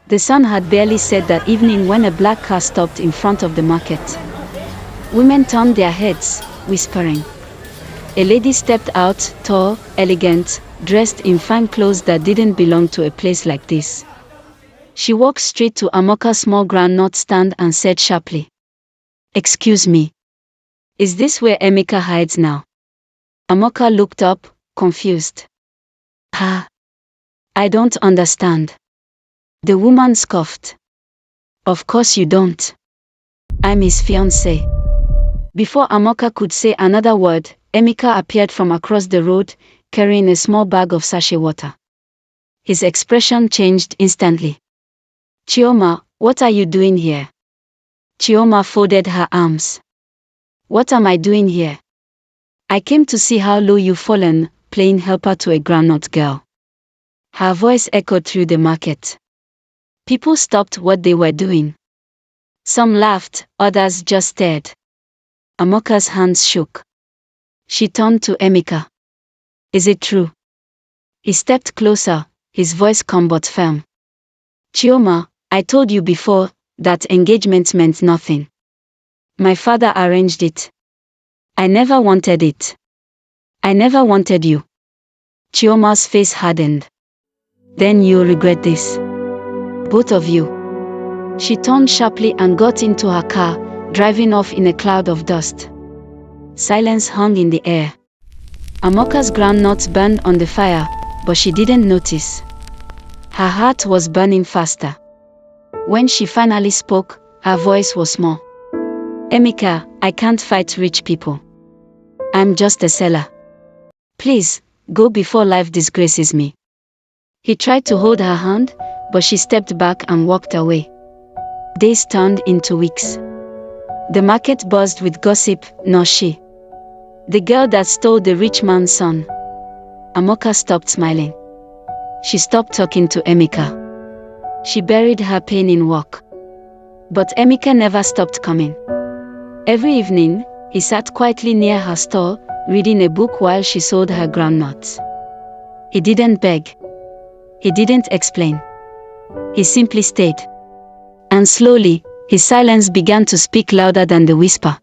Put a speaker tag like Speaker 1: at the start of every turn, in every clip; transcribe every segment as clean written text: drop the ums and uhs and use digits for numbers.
Speaker 1: The sun had barely set that evening when a black car stopped in front of the market. Women turned their heads, whispering. A lady stepped out, tall, elegant, dressed in fine clothes that didn't belong to a place like this. She walked straight to Amoka's small groundnut stand and said sharply, "Excuse me. Is this where Emeka hides now?" Amoka looked up, confused. I don't understand." The woman scoffed. "Of course you don't. I'm his fiancée." Before Amoka could say another word, Emeka appeared from across the road, carrying a small bag of sachet water. His expression changed instantly. "Chioma, what are you doing here?" Chioma folded her arms. "What am I doing here? I came to see how low you've fallen, playing helper to a groundnut girl." Her voice echoed through the market. People stopped what they were doing. Some laughed, others just stared. Amoka's hands shook. She turned to Emeka. "Is it true?" He stepped closer, his voice calm but firm. "Chioma, I told you before that engagement meant nothing. My father arranged it. I never wanted it. I never wanted you." Chioma's face hardened. "Then you'll regret this. Both of you." She turned sharply and got into her car, driving off in a cloud of dust. Silence hung in the air. Amoka's groundnuts burned on the fire, but she didn't notice. Her heart was burning faster. When she finally spoke, her voice was small. "Emeka, I can't fight rich people. I'm just a seller. Please, go before life disgraces me." He tried to hold her hand, but she stepped back and walked away. Days turned into weeks. The market buzzed with gossip, not she. The girl that stole the rich man's son. Amoka stopped smiling. She stopped talking to Emeka. She buried her pain in work. But Emeka never stopped coming. Every evening, he sat quietly near her stall, reading a book while she sold her groundnuts. He didn't beg. He didn't explain. He simply stayed. And slowly, his silence began to speak louder than the whisper.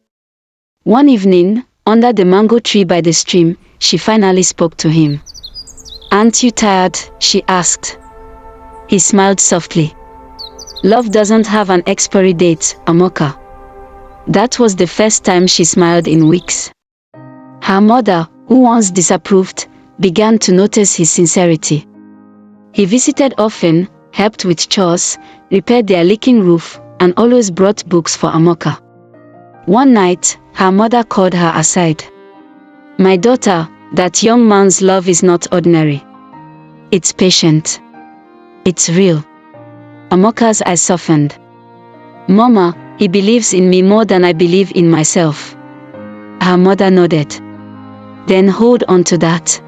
Speaker 1: One evening, under the mango tree by the stream, she finally spoke to him. "Aren't you tired?" she asked. He smiled softly. "Love doesn't have an expiry date, Amoka." That was the first time she smiled in weeks. Her mother, who once disapproved, began to notice his sincerity. He visited often, helped with chores, repaired their leaking roof, and always brought books for Amoka. One night, her mother called her aside. "My daughter, that young man's love is not ordinary. It's patient. It's real." Amoka's eyes softened. "Mama, he believes in me more than I believe in myself." Her mother nodded. "Then hold on to that.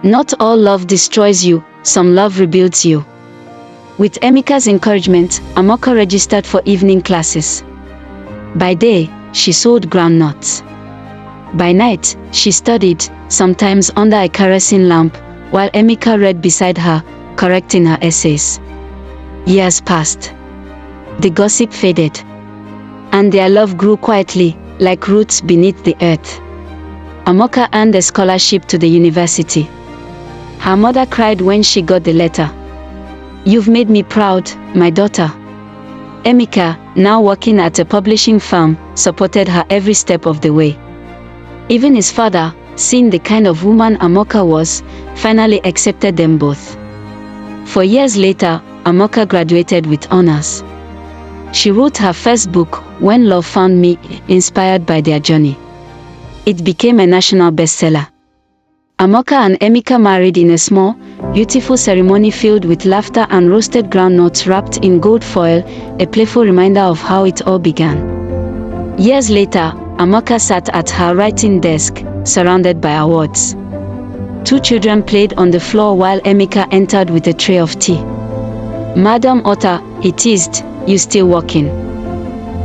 Speaker 1: Not all love destroys you, some love rebuilds you." With Emeka's encouragement, Amoka registered for evening classes. By day, she sold groundnuts. By night, she studied, sometimes under a kerosene lamp, while Emeka read beside her, correcting her essays. Years passed. The gossip faded. And their love grew quietly, like roots beneath the earth. Amoka earned a scholarship to the university. Her mother cried when she got the letter. "You've made me proud, my daughter." Emeka, now working at a publishing firm, supported her every step of the way. Even his father, seeing the kind of woman Amoka was, finally accepted them both. 4 years later, Amoka graduated with honors. She wrote her first book, When Love Found Me, inspired by their journey. It became a national bestseller. Amoka and Emeka married in a small, beautiful ceremony filled with laughter and roasted groundnuts wrapped in gold foil, a playful reminder of how it all began. Years later, Amoka sat at her writing desk, surrounded by awards. 2 children played on the floor while Emeka entered with a tray of tea. "Madam Otta," he teased, "you still working?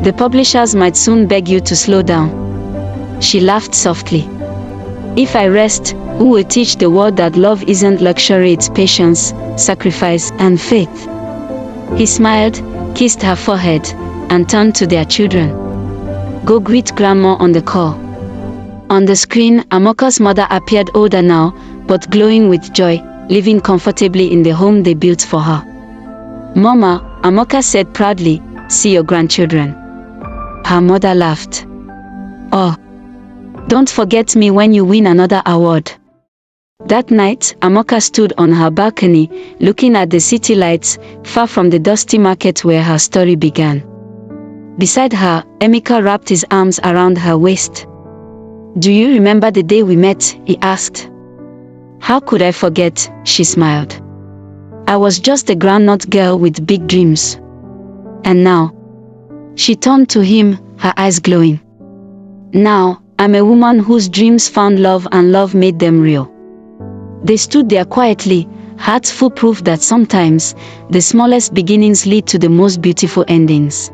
Speaker 1: The publishers might soon beg you to slow down." She laughed softly. "If I rest, who will teach the world that love isn't luxury, it's patience, sacrifice, and faith?" He smiled, kissed her forehead, and turned to their children. Go greet Grandma on the call. On the screen, Amoka's mother appeared older now, but glowing with joy, living comfortably in the home they built for her. Mama, Amoka said proudly, see your grandchildren. Her mother laughed. Oh, don't forget me when you win another award. That night, Amoka stood on her balcony, looking at the city lights, far from the dusty market where her story began. Beside her, Emeka wrapped his arms around her waist. Do you remember the day we met? He asked. How could I forget? She smiled. I was just a groundnut girl with big dreams. And now? She turned to him, her eyes glowing. Now, I'm a woman whose dreams found love and love made them real. They stood there quietly, hearts full proof that sometimes, the smallest beginnings lead to the most beautiful endings.